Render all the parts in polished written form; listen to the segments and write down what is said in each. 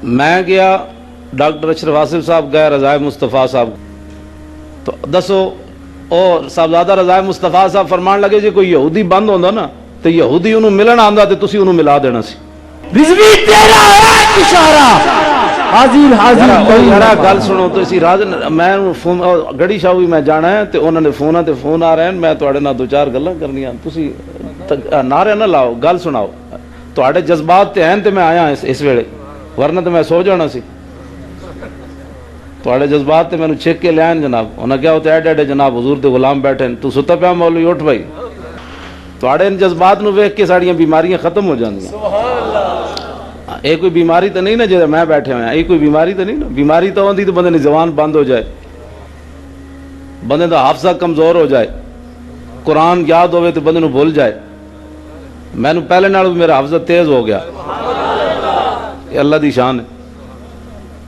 میں گیا ڈاکٹر اشرف آصف صاحب گئے رضائے مصطفیٰ صاحب تو دسو اور صاحبزادہ رضائے مصطفیٰ صاحب فرمان لگے جی کوئی یہودی بند ہوتا نا تو یہودی انہوں ملن آندا تے تسی انہوں ملا دینا سی رضوی تیرا ہے اشارہ حاضر حاضر یارا گل سنو تو اسی راز میں فون گڑی شاہ بھی میں جانا ہے تے انہوں نے فون تے فون آ رہے ہیں میں تواڈے نال دو چار گلاں کرنیاں تسی نعرے نہ لاؤ گل سناؤ تواڈے جذبات تے ہیں تے میں آیا اس ویلے ورنہ تے میں سو جانا سی تواڈے جذبات تے مینوں چیک کے لے آئے جناب انہاں کیا ہوتے ایڈے ایڈے جناب حضور دے غلام بیٹھے ہیں تو ستا پیا مولوی اٹھ بھائی تواڈے ان جذبات نو ویکھ کے ساڑیاں بیماریاں ختم ہو جاندیاں سبحان اللہ اے کوئی بیماری تو نہیں نا جے میں بیٹھے ہوئے ہیں اے کوئی بیماری تو نہیں نا بیماری تو ہوندی تو بندے دی زبان بند ہو جائے بندے دا حافظہ کمزور ہو جائے قرآن یاد ہوئے تو بندے نو بھول جائے میں نو پہلے نال میرا حافظہ تیز ہو گیا یہ اللہ دی شان ہے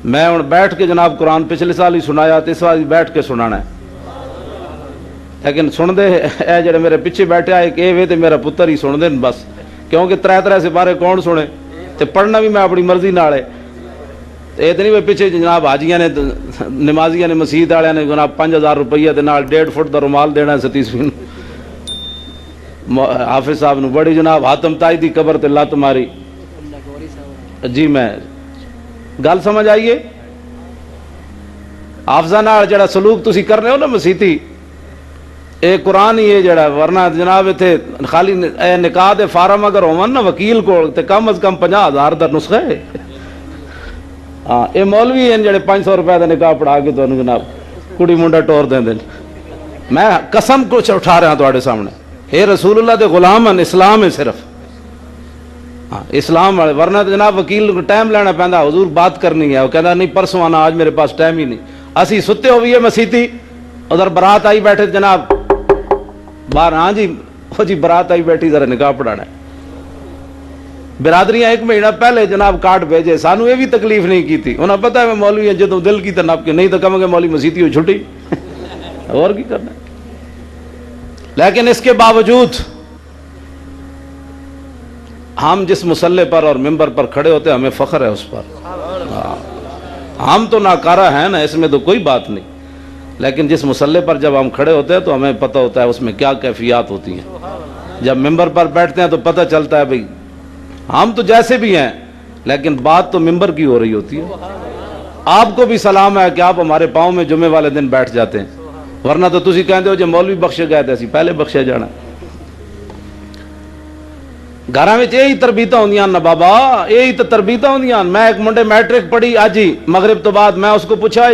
میں ہن بیٹھ کے جناب قرآن پچھلے سال ہی سنایا تو اس بار بیٹھ کے سنانا ہے لیکن سن دے اے جڑے میرے پیچھے بیٹھے ایک اے وے تے میرا پتر ہی سن دے بس کیونکہ ترے سے بارے کون سنے تے پڑھنا بھی میں اپنی مرضی نال ہے یہ تو نہیں پیچھے جناب حاجیاں نے نمازیاں نے مسجد والے نے جناب 5000 روپیہ دے نال 1.5 فٹ دا رومال دینا ستیسویں حافظ صاحب نو بڑی جناب حاتم تائی دی قبر تے لت ماری جی میں گل سمجھ آئیے حافظہ نال جڑا سلوک تسی کرنے ہو نا مسیتی اے قرآن ہی ہے جڑا ورنہ جناب اتنے خالی اے نکاح دے فارم اگر ہون نا وکیل کو تے کم از کم 50,000 دا نسخہ ہے ہاں اے مولوی ہیں جڑے 500 روپے دا نکاح پڑھا کے تو جناب کڑی منڈا ٹور دیں دیں میں قسم کچھ اٹھا رہا ہوں تواڈے سامنے اے رسول اللہ دے غلام ہیں اسلام ہے صرف ہاں اسلام والے ورنہ جناب وکیل کو ٹائم لینا پہندا حضور بات کرنی ہے وہ کہندا نہیں پرسوں آنا آج میرے پاس ٹائم ہی نہیں اسی ستے ہوئی ہے مسیتی ادھر برات آئی بیٹھے جناب باہر ہاں جی وہ جی برات آئی بیٹھی ذرا نکاح پڑھانا ہے برادریاں 1 مہینہ پہلے جناب کارڈ بھیجے سانو یہ بھی تکلیف نہیں کی تھی انہیں پتہ ہے میں مولوی ہیں جدوں دل کی تو نپ کے نہیں تو کہوں گے مولوی مسیتی ہو چھٹی اور کی کرنا ہے لیکن اس کے باوجود ہم جس مسلح پر اور ممبر پر کھڑے ہوتے ہیں ہمیں فخر ہے اس پر ہم تو ناکارہ ہیں نا اس میں تو کوئی بات نہیں لیکن جس مسلح پر جب ہم کھڑے ہوتے ہیں تو ہمیں پتہ ہوتا ہے اس میں کیا کیفیات ہوتی ہیں جب ممبر پر بیٹھتے ہیں تو پتہ چلتا ہے بھئی ہم تو جیسے بھی ہیں لیکن بات تو ممبر کی ہو رہی ہوتی ہے آپ کو بھی سلام ہے کہ آپ ہمارے پاؤں میں جمعے والے دن بیٹھ جاتے ہیں ورنہ تو تسی کہتے ہو جو مولوی بخشے گئے تھے پہلے بخشے جانا گھراں وچ یہی تربیتاں ہوندیاں نا بابا یہی تو تربیتاں ہوندیاں میں ایک منڈے میٹرک پڑھی آج ہی مغرب تو بعد میں اس کو پوچھا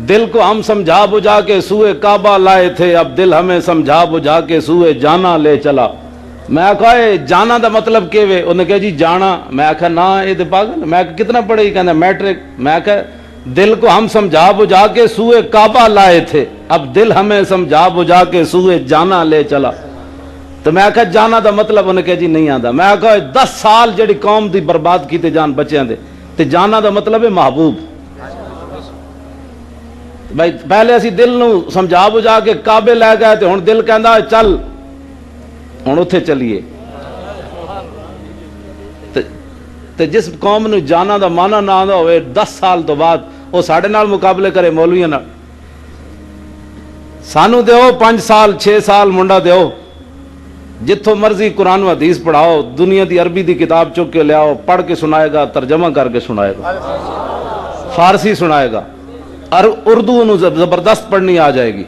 دل کو ہم سمجھا بجھا کے سوئے کعبہ لائے تھے اب دل ہمیں سمجھا بجھا کے سوئے جانا لے چلا میں کہا جانا دا مطلب کہ وے انہوں نے کہا جی جانا میں کہا نا یہ تو پاگل میں کتنا پڑھے کہنا میٹرک میں کہا دل کو ہم سمجھا بجھا کے سوئے کعبہ لائے تھے اب دل ہمیں سمجھا بجھا کے سوئے جانا لے چلا تو میں کہا جانا دا مطلب انہوں نے کہا جی نہیں آتا میں کہا 10 سال جڑی قوم دی برباد کیتے جان بچیاں دے تے جانا دا مطلب ہے محبوب بھائی پہلے اسی دل نو سمجھا بجھا کے کعبے لے گئے تے ہن دل کہندا چل ہن اوتھے چلیے تے جس قوم نو جانا دا مانا نہ آندا ہوئے 10 سال تو بعد وہ ساڈے نال مقابلے کرے مولویاں نال سانو دیو 5 سال 6 سال منڈا دیو جتھوں مرضی قرآن و حدیث پڑھاؤ دنیا دی عربی دی کتاب چک کے لے آؤ پڑھ کے سنائے گا ترجمہ کر کے سنائے گا فارسی سنائے گا اور اردو انہوں زبردست پڑھنی آ جائے گی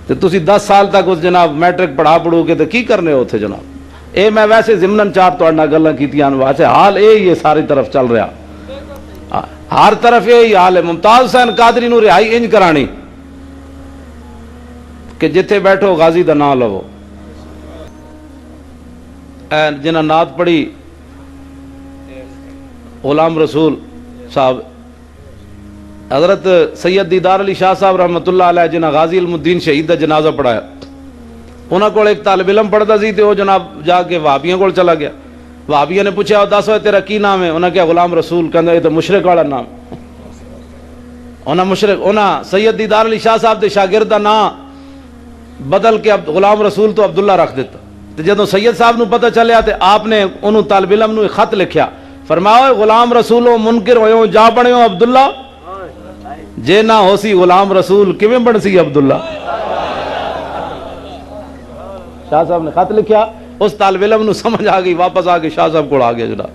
تو تسی 10 سال تک اس جناب میٹرک پڑھا پڑھو کے تو کی کرنے ہوتے جناب اے میں ویسے ضمناً 4 توڑنا گلاں کیتیاں واسے حال اے یہ ساری طرف چل رہا ہر طرف یہی حال ہے ممتاز حسین قادری نو رہائی انج کرانی کہ جتھے بیٹھو غازی دا نام لو جنہ نعت پڑھی غلام رسول صاحب حضرت سید دیدار علی شاہ صاحب رحمۃ اللہ علیہ جنہ غازی علم الدین شہید دا جنازہ پڑھایا انہوں کو ایک طالب علم پڑھتا سی تو وہ جناب جا کے وہابیاں کو چلا گیا وہابیاں نے پوچھا دس ہوئے تیرا کی نام ہے انہوں نے کہا غلام رسول کہنا یہ تو مشرق والا نام انہوں مشرق انہوں سید دیدار علی شاہ صاحب دے شاگرد دا نام بدل کے غلام رسول تو عبداللہ رکھ دیتا تو جدوں سید صاحب نو پتہ چلیا تو آپ نے انہوں طالب علم نو ایک خط لکھیا فرمایا غلام رسول و منکر ہوئے جا بنو عبداللہ جے نہ ہو سی غلام رسول کیویں بن سی عبداللہ. شاہ صاحب نے خط لکھیا, اس طالب علم نو سمجھ آ گئی, واپس آ کے شاہ صاحب کو آ گیا جناب.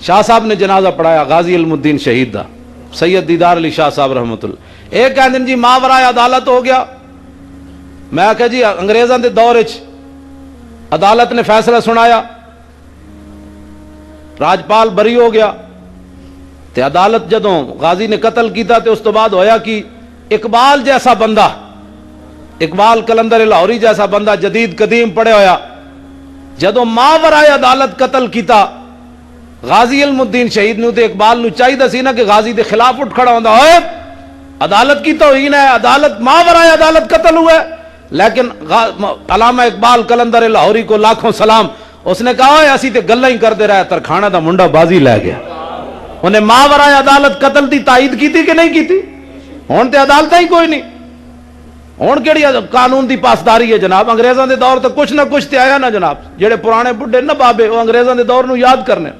شاہ صاحب نے جنازہ پڑھایا غازی علم الدین شہید دا, سید دیدار علی شاہ صاحب رحمت اللہ. ایک کہندے جی ماورائے عدالت ہو گیا. میں کہا جی انگریزاں دے دور وچ عدالت نے فیصلہ سنایا, راجپال بری ہو گیا, تے عدالت جدوں غازی نے قتل کیتا تے اس تو بعد ہویا کہ اقبال جیسا بندہ, اقبال کلندر لاہوری جیسا بندہ جدید قدیم پڑے ہویا, جدوں ماورائے عدالت قتل کیتا غازی علم الدین شہید نو تے اقبال نو چاہیے سی نا کہ غازی دے خلاف اٹھ کھڑا ہوندا, اوئے عدالت کی توہین ہے, عدالت ماورائے عدالت قتل ہوا ہے. لیکن علامہ اقبال کلندر لاہوری کو لاکھوں سلام, اس نے کہا ہے اسی تے گلاں ہی کردے رہے, ترکھانہ دا منڈا بازی لے گیا. انہیں ماورائے عدالت قتل دی تائید کیتی کہ نہیں کیتی؟ ہن تے عدالتاں ہی کوئی نہیں, ہن کیڑی قانون دی پاسداری ہے جناب. انگریزاں دے دور تے کچھ نہ کچھ تے آیا نا جناب. جڑے پرانے بڈھے نہ بابے وہ انگریزاں دے دور نو یاد کرنے,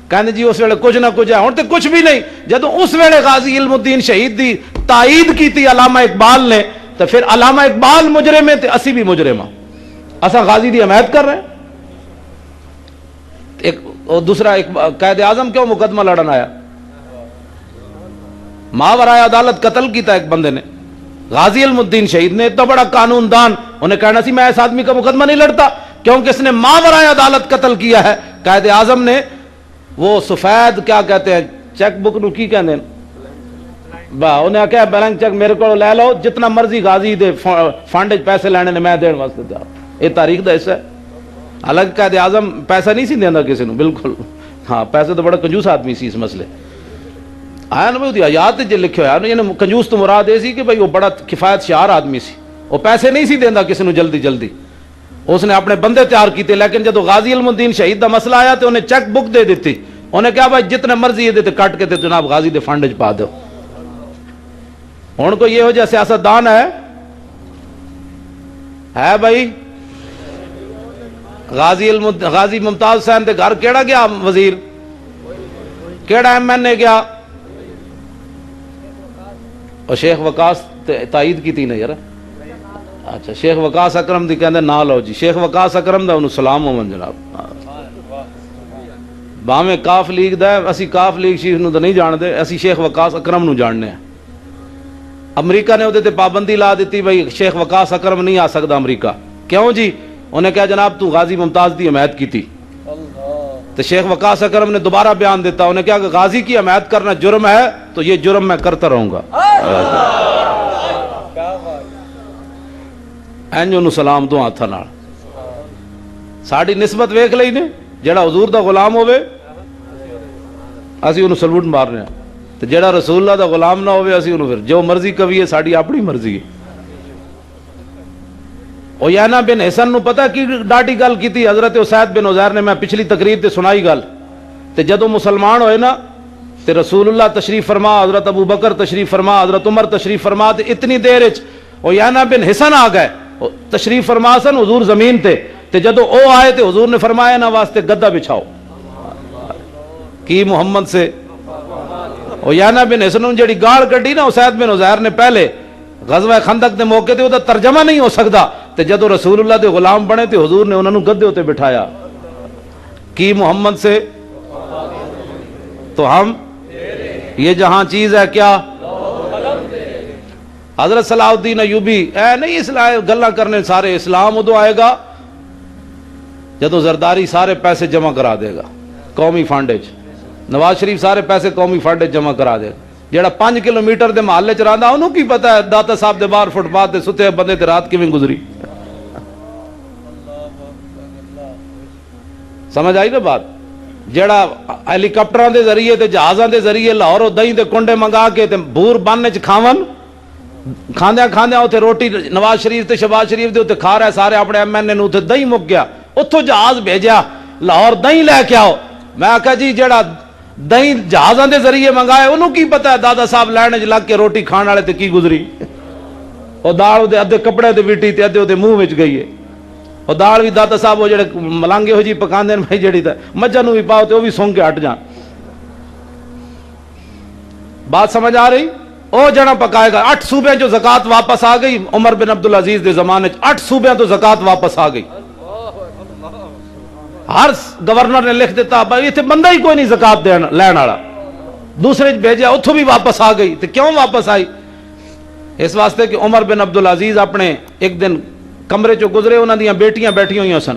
کہندے جی اس ویلے کچھ نہ کچھ ہے, ہن تے کچھ بھی نہیں. جدوں اس ویلے غازی علم الدین شہید دی تائید کیتی علامہ اقبال نے, تو پھر علامہ اقبال مجرم ہے تے اسی بھی مجرم ہاں, اساں غازی دی حمایت کر رہے ہیں. ایک دوسرا ایک قائد اعظم کیوں مقدمہ لڑن آیا؟ ماورائے عدالت قتل کیتا ایک بندے نے, غازی علم الدین شہید نے, اتنا بڑا قانون دان, انہیں کہنا سی میں اس آدمی کا مقدمہ نہیں لڑتا کیونکہ اس نے ماورائے عدالت قتل کیا ہے. قائد اعظم نے وہ سفید کیا کہتے ہیں چیک بک نو کی کہندے با, انہیں کہا بلینک چیک میرے کو لے لو, جتنا مرضی غازی دے فنڈ پیسے لینے نے میں دین واسطے تیار. یہ تاریخ دا حصہ ہے. حالانکہ قائد اعظم پیسہ نہیں سی دیندا کسی نو, بالکل ہاں, پیسے تو بڑا کنجوس آدمی سی اس مسئلے آیا نا. بھائی حیات جے لکھے ہویا نا, یعنی کنجوس تو مراد یہ سی کہ بھائی وہ بڑا کفایت شعار آدمی سی, وہ پیسے نہیں سی دیندا کسی نو جلدی جلدی, اس نے اپنے بندے تیار کیتے. لیکن جدو غازی علم الدین شہید دا مسئلہ آیا تو انہیں چیک بک دے دیتی, انہیں کہا بھائی جتنے مرضی یہ دیتے کٹ کے تے جناب غازی دے فنڈ وچ پا دو. ہن کو یہ ہو جا سیاست دان ہے بھائی. غازی ممتاز حسین دے گھر کیڑا گیا وزیر, کیڑا ایم این اے گیا, اور شیخ وقاص تائید کی تھی نا یار. اچھا شیخ وقاص اکرم دی کہندے نا لو جی, شیخ وقاص اکرم دا انہوں سلام ہون جناب. باویں کاف لیگ دا ہے, اسی کاف لیگ شیخ نو تو نہیں جان دے, اسی شیخ وقاص اکرم نو جاننے ہیں. امریکہ نے وہ تے پابندی لا دیتی بھائی شیخ وقاص اکرم نہیں آ سکتا امریکہ. کیوں جی؟ انہیں کہا جناب تو غازی ممتاز دی حمایت کی تھی. تو شیخ وقاص اکرم نے دوبارہ بیان دیتا, انہیں کہا کہ غازی کی حمایت کرنا جرم ہے تو یہ جرم میں کرتا رہوں گا. اینجو سلام دو ہاتھاں نال. ساڈی نسبت ویکھ لئی نے, جڑا حضور دا غلام ہوے اسی انہوں سلوٹ مارنے ہیں, تو جڑا رسول اللہ دا غلام نہ ہوے اسی انہوں پھر جو مرضی کہیے, ساڈی اپنی مرضی ہے. اویانا بن حسن نو پتہ کی ڈاٹی گل کیتی حضرت اسید بن عزیر نے, میں پچھلی تقریر تے سنائی گل. تے جدوں مسلمان ہوئے نا تے رسول اللہ تشریف فرما, حضرت ابو بکر تشریف فرما, حضرت عمر تشریف فرما, تے اتنی دیر وچ اویانا بن حسن آ گئے تشریف فرما سن حضور زمین تے جدوں او آئے تے حضور نے فرمایا نا واسطے گدا بچھاؤ کی محمد سے. اویانا بن حسن جڑی گاڑ کڈی نا اسید بن عزیر نے پہلے غزوہ خندق دے موقع تے وہ ترجمہ نہیں ہو سکتا, تے جدو رسول اللہ دے غلام بنے تے حضور نے انہوں نے گدے ہوتے بٹھایا کی محمد سے تو ہم یہ جہاں چیز ہے کیا. حضرت صلاح الدین ایوبی اے نہیں اسلام گلا کرنے سارے, اسلام ادو آئے گا جدو زرداری سارے پیسے جمع کرا دے گا قومی فنڈ وچ, نواز شریف سارے پیسے قومی فنڈ وچ جمع کرا دے گا. جڑا 5 کلومیٹر دے محلے چ رہندا انہوں کی پتہ ہے داتا صاحب دے باہر فٹ پاتھ تے ستے بندے تے رات کیویں گزری. سمجھ آئی نا بات؟ جڑا ہیلی کاپٹراں دے ذریعے تے جہازاں دے ذریعے لاہوروں دہی دے کنڈے منگا کے تے بور بن وچ کھاون, کھاندیاں کھاندیاں اوتھے روٹی نواز شریف تے شہباز شریف دے اوتے کھا رہے سارے اپنے ایم این اے نو, اوتھے دہی مک گیا, اتھوں جہاز بھیجیا لاہور دہی لے کے آؤ. میں آکھا جی جڑا دہی جہازاں دے ذریعے منگائے انہوں کی پتہ ہے دادا صاحب لین وچ لگ کے روٹی کھان والے تے کی گزری, او دال دے ادھے کپڑے تے ویٹی تے ادھے منہ وچ گئی ہے. اور دال بھی داتا صاحب وہ جڑے ملانگے ہو جی پکاندے بھائی جڑی تے مجھاں نوں بھی پاؤ تے وہ بھی سونگ کے ہٹ جان. بات سمجھ آ رہی؟ او جنا پکائے گا. 8 صوبے جو زکات واپس آ گئی عمر بن عبدالعزیز دے زمانے 8 صوبے تو زکات واپس آ گئی. ہر گورنر نے لکھ دیتا بھائی اتنے بندہ ہی کوئی نہیں زکات لین والا. دوسرے بھیجا اتوں بھی واپس آ گئی. تو کیوں واپس آئی؟ اس واسطے کہ عمر بن عبدالعزیز اپنے ایک دن کمرے چو گزرے, انہاں دیاں بیٹیاں بیٹھی ہوئی سن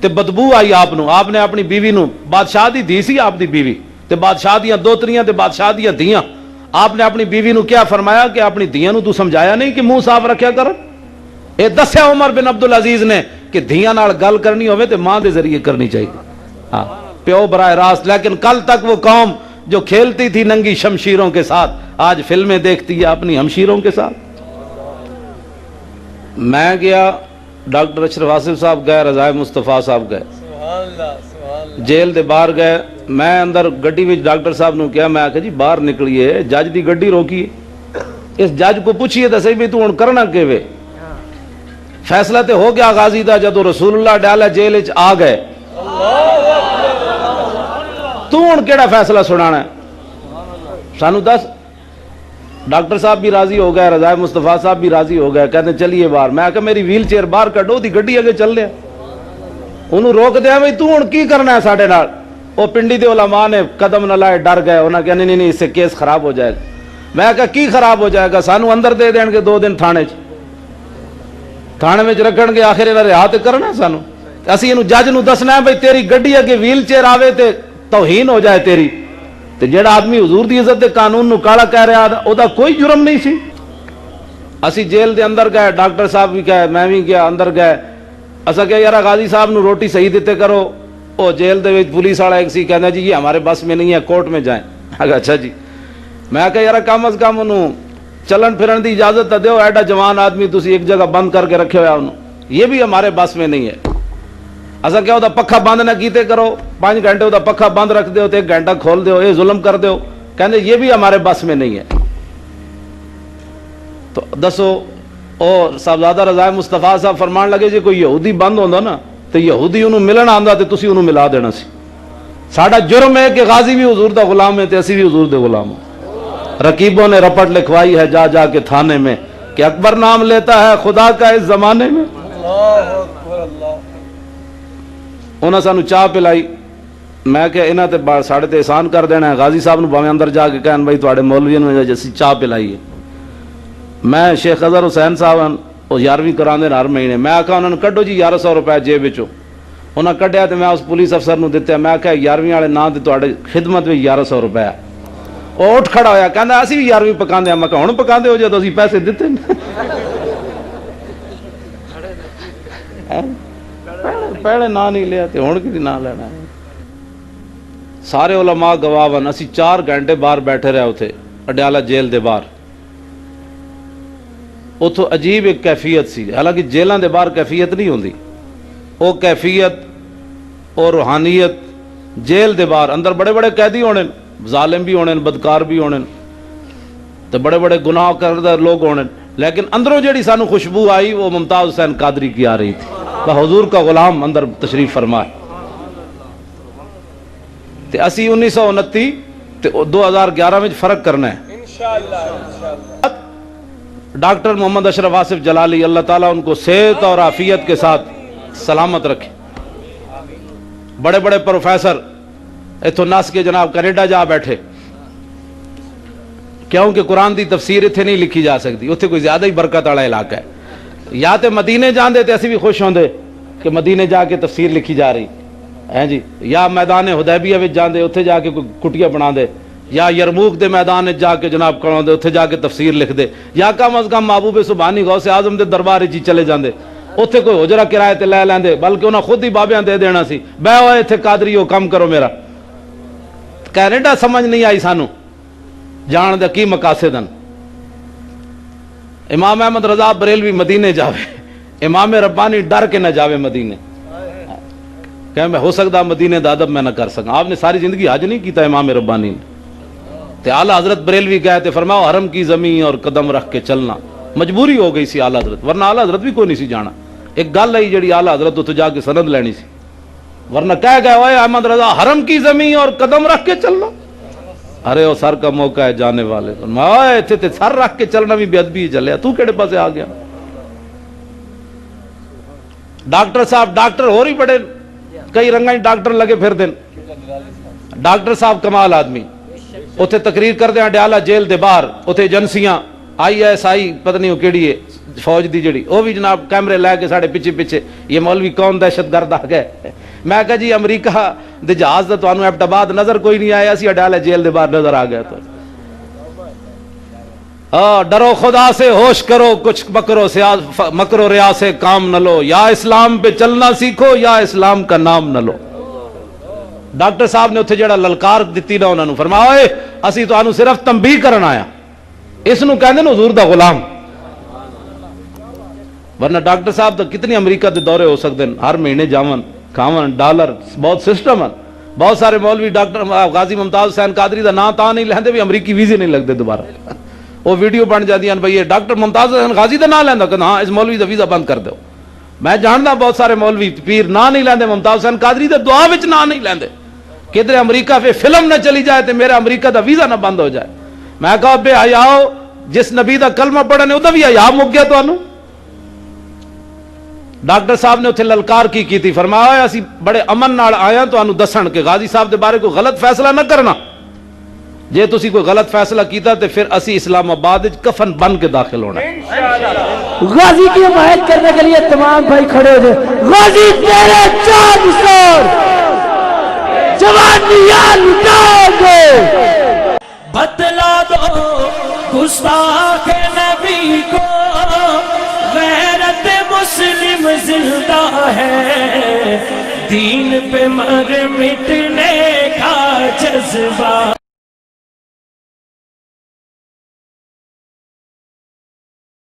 تے بدبو آئی آپ نے اپنی بیوی نو, بادشاہ دی دھی سی آپ دی بیوی تے بادشاہ دیاں دوتریاں تے بادشاہ دیاں دھیاں. آپ نے اپنی بیوی نو کیا فرمایا کہ اپنی دھیاں نو تو سمجھایا نہیں کہ منہ صاف رکھیا کر. اے دسیا عمر بن عبدالعزیز نے کہ دھیاں نال گل کرنی ہوئے تے ماں دے ذریعے کرنی چاہیے, ہاں پیو براہ راست. لیکن کل تک وہ قوم جو کھیلتی تھی ننگی شمشیروں کے ساتھ آج فلمیں دیکھتی ہے اپنی ہمشیروں کے ساتھ. میں گیا, ڈاکٹر اشرف آصف صاحب گئے, رضائے مصطفیٰ صاحب گئے, جیل دے باہر گئے. میں اندر گڈی وچ ڈاکٹر صاحب نو کیا, میں آخیا جی باہر نکلیے, جج دی گڈی روکیے, اس جج کو پوچھئے تو صحیح بھی تو ہن کرنا کہ وے. فیصلہ تے ہو گیا غازی دا جدو رسول اللہ ڈالا جیل وچ آ گئے, تو ہن کیڑا فیصلہ سنانا ہے سانو دس. ڈاکٹر صاحب بھی راضی ہو گئے, رضائے مصطفیٰ صاحب بھی راضی ہو گئے, کہتے ہیں چلیے باہر. میں کہا میری ویل چیئر باہر کڈو, دی گڈی اگے چل لیا. انہوں روک دیا بھائی تو ہن کی کرنا ہے ساڈے نال. وہ پنڈی دے علماء نے قدم نہ لائے, ڈر گئے. انہوں نے کہا نہیں اس سے کیس خراب ہو جائے گا. میں کہا کی خراب ہو جائے گا؟ سانو اندر دے دین گے 2 دن تھانے میں رکھن گے, آخر انہاں رہا تے کرنا سانو. اسی انہوں جج نو دسنا ہے بھائی تیری گڈی اگے ویل چیئر آوے تے توہین ہو جائے تیری. تے جڑا آدمی حضور دی عزت دے قانون نو کالا کہہ رہا او دا کوئی جرم نہیں سی. اسی جیل دے اندر گئے, ڈاکٹر صاحب بھی گئے, میں بھی گیا, اندر گئے. اسا کہ یار غازی صاحب نو روٹی صحیح دیتے کرو. او جیل دے وچ پولیس والا ایک سی کہندا جی یہ ہمارے بس میں نہیں ہے, کورٹ میں جائیں. اچھا جی. میں کہا یار کم از کم انہوں چلن پھرن دی اجازت تو دیو, ایڈا جوان آدمی تسی ایک جگہ بند کر کے رکھے ہوا انہوں, یہ بھی ہمارے بس میں نہیں ہے. اسا کیا دا پکھا بند نہ کیتے کرو, 5 گھنٹے دا پکھا بند رکھ دیو تے 1 گھنٹہ کھول دیو, یہ ظلم کر دیو. کہندے یہ بھی ہمارے بس میں نہیں ہے. تو دسو او صاحبزادہ رضائے مصطفیٰ صاحب فرمان لگے جی کوئی یہودی بند ہوندا نا تے یہودی انہوں ملن آندا تے تسی انہوں ملا دینا سی. ساڈا جرم ہے کہ غازی بھی حضور دا غلام ہے تے اسی بھی حضور دے غلام ہیں. رقیبوں نے رپٹ لکھوائی ہے جا جا کے تھانے میں کہ اکبر نام لیتا ہے خدا کا اس زمانے میں. انہاں سانو چاہ پلائی. میں کہ انہاں تے ساڑھے تے احسان کر دینا ہے. غازی صاحب نو باویں اندر جا کے کہن بھائی تواڈے مولوی نے جسی چاہ پلائی ہے. میں شیخ اظہر حسین صاحب وہ 11ویں کراندے ہر مہینے. میں آکھا انہوں نے کڈو جی 1100 روپے جیب وچوں. انہاں کڈیا تے میں اس پولیس افسر نو دتے. میں آکھا 11ویں والے نام تے تواڈے خدمت وچ 1100 روپے. وہ اٹھ کھڑا ہویا کہندا اسی بھی 11ویں پکاندے ہیں. میں کہا ہن پکاندے ہو جے تو اسی پیسے دتے پہلے نہ نہیں لیا تے ہن کدی نہ لینا. سارے علماء گواہ ون. اسی 4 گھنٹے باہر بیٹھے رہے اتنے اڈیالہ جیل دے باہر. اتو عجیب ایک کیفیت سی. حالانکہ جیلوں دے باہر کیفیت نہیں ہوندی. وہ کیفیت اور روحانیت جیل دے باہر. اندر بڑے بڑے قیدی ہونے, ظالم بھی ہونے, بدکار بھی ہونے, تو بڑے بڑے گناہ کردہ لوگ ہونے, لیکن اندروں جیڑی سانو خوشبو آئی وہ ممتاز حسین قادری کی آ رہی تھی. حضور کا غلام اندر تشریف فرمائے. تے اسی 1929 تے 2011 میں فرق کرنا ہے انشاءاللہ. ڈاکٹر محمد اشرف آصف جلالی اللہ تعالیٰ ان کو صحت اور عافیت کے ساتھ سلامت رکھے. بڑے بڑے پروفیسر اتو نس کے جناب کینیڈا جا بیٹھے, کیونکہ قرآن دی تفسیر اتنے نہیں لکھی جا سکتی. اتنے کوئی زیادہ ہی برکت والا علاقہ ہے. یا تے مدینے جان دے تے اسی بھی خوش ہوندے کہ مدینے جا کے تفسیر لکھی جا رہی ہے جی. یا میدان حدیبیہ وچ جان دے اتنے جا کے کوئی کٹیا بنا دے, یا یرموک دے میدان جا کے جناب کھڑو دے اتنے جا کے تفسیر لکھ دے, یا کم از کم محبوب سبحانی غوث اعظم دے دربار وچ چلے جاندے, اتنے کوئی حجرہ کرائے تے لے لیندے, بلکہ انہاں خود ہی بابیاں دے دینا سی بہ ہوئے اتنے قادری ہو کم کرو میرا. کینیڈا سمجھ نہیں آئی سانو جان دے کی مقاصد ہیں. امام احمد رضا بریلوی مدینے جاوے, امام ربانی ڈر کے نہ جاوے مدینے, کہ میں ہو سکتا مدینے دا ادب میں نہ کر سکا. آپ نے ساری زندگی حج نہیں کیتا امام ربانی نے. تے اعلیٰ حضرت بریلوی گئے تے فرماؤ حرم کی زمین اور قدم رکھ کے چلنا. مجبوری ہو گئی سی اعلیٰ حضرت, ورنہ اعلیٰ حضرت بھی کوئی نہیں سی جانا. ایک گل آئی جڑی آلہ حضرت اتنے جا کے سند لینی سی، ورنہ کہہ گئے اوے احمد رضا حرم کی زمین اور قدم رکھ کے چلنا، ارے وہ سر کا موقع ہے جانے والے کو، میں اتنے تے سر رکھ کے چلنا بھی بے ادبی چلیا، تو کہڑے پاسے آ گیا؟ ڈاکٹر صاحب ڈاکٹر ہو رہی بڑے کئی رنگاں ڈاکٹر لگے پھر دن، ڈاکٹر صاحب کمال آدمی، اتنے تقریر کر دیا ڈیالہ جیل دے باہر، اتنے ایجنسیاں ISI پتہ نہیں وہ کیڑی ہے فوج دی جڑی، وہ بھی جناب کیمرے لے کے ساڑھے پیچھے پیچھے، یہ مولوی کون دہشت گرد آ گئے؟ میں کہا جی امریکہ دے جہاز دا تانوں ایبٹ آباد نظر کوئی نہیں آیا، اسی ڈیالہ جیل دے باہر نظر آ گیا تو ڈرو خدا سے ہوش کرو کچھ مکر و ریا سے کام نہ لو، یا اسلام پہ چلنا سیکھو یا اسلام کا نام نہ لو۔ ڈاکٹر صاحب نے اتنے جڑا للکار دیتی نا انہوں نے فرمایا اے اسی تو صرف تنبیہ کرنا آیا، اس نو کہندے نا حضور دا غلام، ورنہ ڈاکٹر صاحب تو کتنی امریکہ دے دورے ہو سکتے ہیں، ہر مہینے جاون کھاون ڈالر، بہت سسٹم ہے، بہت سارے مولوی ڈاکٹر غازی ممتاز حسین قادری دا نام تا نہیں لیندے بھی امریکی ویزے نہیں لگتے دوبارہ، وہ ویڈیو بن جاتی ہیں بھئی ڈاکٹر ممتاز حسین غازی دا نام لیندا کہ ہاں اس مولوی دا ویزا بند کر دو۔ میں جاندا بہت سارے مولوی پیر نام نہیں لیندے ممتاز حسین قادری دے دعا وچ نام نہیں لیندے، کدھر امریکہ پہ فلم نہ چلی جائے تو میرا امریکہ دا ویزا نہ بند ہو جائے۔ میں کہا بے حیاؤ، جس نبی دا کلمہ پڑھنے ادا بھی حیا مک گیا تانوں۔ ڈاکٹر صاحب نے اتنے للکار کی تھی، فرمایا اسی بڑے امن نال آیا تانوں دسن کہ غازی صاحب دے بارے کوئی غلط فیصلہ نہ کرنا، جے تسی کوئی غلط فیصلہ کیتا تے پھر اسی اسلام آباد کفن بن کے داخل ہونا۔ غازی کی حمایت کرنے کے لیے تمام بھائی کھڑے ہو جائے۔ غازی تیرے چاند سور جوانیاں لٹا دو، بتلا دو گستاخ نبی کو غیرت مسلم زندہ ہے، دین پہ مر مٹنے کا جذبہ